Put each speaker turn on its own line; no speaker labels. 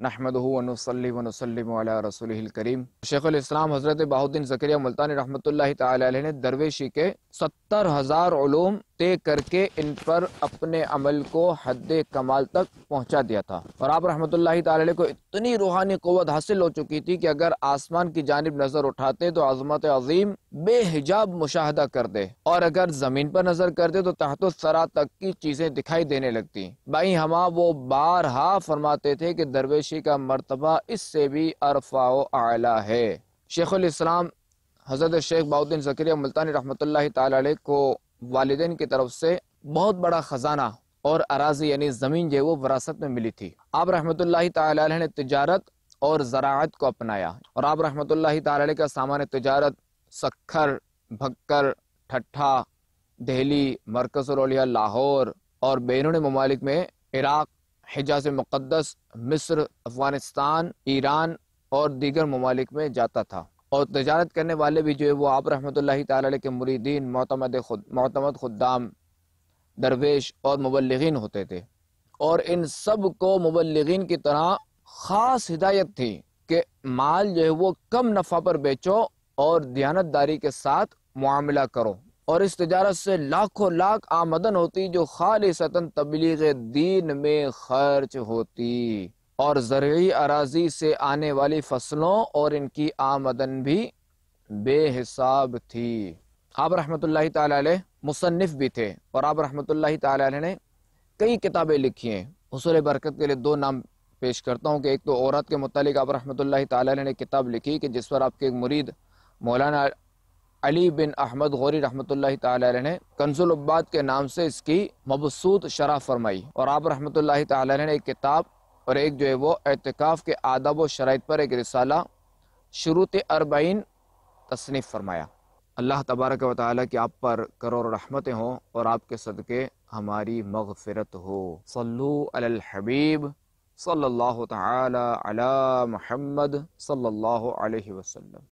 نحمدہ ونصلی ونسلم علی رسولہ الکریم۔ شیخ الاسلام حضرت بہاؤالدین زکریا ملتانی رحمۃ اللہ تعالی علیہ نے درویشی کے 70,000 علوم طے کر کے ان پر اپنے عمل کو حد کمال تک پہنچا دیا تھا، اور آپ رحمۃ اللہ تعالی علیہ کو اتنی روحانی قوت حاصل ہو چکی تھی کہ اگر آسمان کی جانب نظر اٹھاتے تو عظمت عظیم بے حجاب مشاہدہ کر دے، اور اگر زمین پر نظر کرتے تو تحت الثری تک کی چیزیں دکھائی دینے لگتی۔ بھائی ہما وہ بارہا فرماتے تھے کہ درویشی کا مرتبہ اس سے بھی ارفع و اعلیٰ ہے۔ شیخ الاسلام حضرت شیخ بہاؤالدین زکریا ملتانی رحمۃ اللہ تعالی علیہ کو والدین کی طرف سے بہت بڑا خزانہ اور اراضی یعنی زمین جو ہے وہ وراثت میں ملی تھی۔ آپ رحمۃ اللہ تعالی علیہ نے تجارت اور زراعت کو اپنایا، اور آپ رحمۃ اللہ تعالی علیہ کا سامان تجارت سکھر، بھکر، ٹھٹھا، دہلی، مرکز الاولیاء لاہور اور بیرون ممالک میں عراق، حجاز مقدس، مصر، افغانستان، ایران اور دیگر ممالک میں جاتا تھا، اور تجارت کرنے والے بھی جو ہے وہ آپ رحمۃ اللہ تعالی علیہ کے مریدین، معتمد خدام، درویش اور مبلغین ہوتے تھے، اور ان سب کو مبلغین کی طرح خاص ہدایت تھی کہ مال جو ہے وہ کم نفع پر بیچو اور دیانتداری کے ساتھ معاملہ کرو، اور اس تجارت سے لاکھوں لاکھ آمدن ہوتی جو خالصتاً تبلیغ دین میں خرچ ہوتی، اور زرعی اراضی سے آنے والی فصلوں اور ان کی آمدن بھی بے حساب تھی۔ آپ رحمۃ اللہ تعالی علیہ مصنف بھی تھے، اور آپ رحمۃ اللہ تعالی علیہ نے کئی کتابیں لکھی ہیں۔ حصول برکت کے لیے دو نام پیش کرتا ہوں کہ ایک تو عورت کے متعلق آپ رحمۃ اللہ تعالی علیہ نے کتاب لکھی کہ جس پر آپ کے ایک مرید مولانا علی بن احمد غوری رحمۃ اللہ تعالی علیہ نے کنز العباد کے نام سے اس کی مبسوط شرح فرمائی، اور آپ رحمۃ اللہ تعالی علیہ نے ایک کتاب اور ایک جو ہے وہ اعتکاف کے آداب و شرائط پر ایک رسالہ شروط 40 تصنیف فرمایا۔ اللہ تبارک و تعالیٰ کی آپ پر کروڑ رحمتیں ہوں، اور آپ کے صدقے ہماری مغفرت ہو۔ صلو علی الحبیب صلی اللہ تعالی علی محمد صلی اللہ علیہ وسلم۔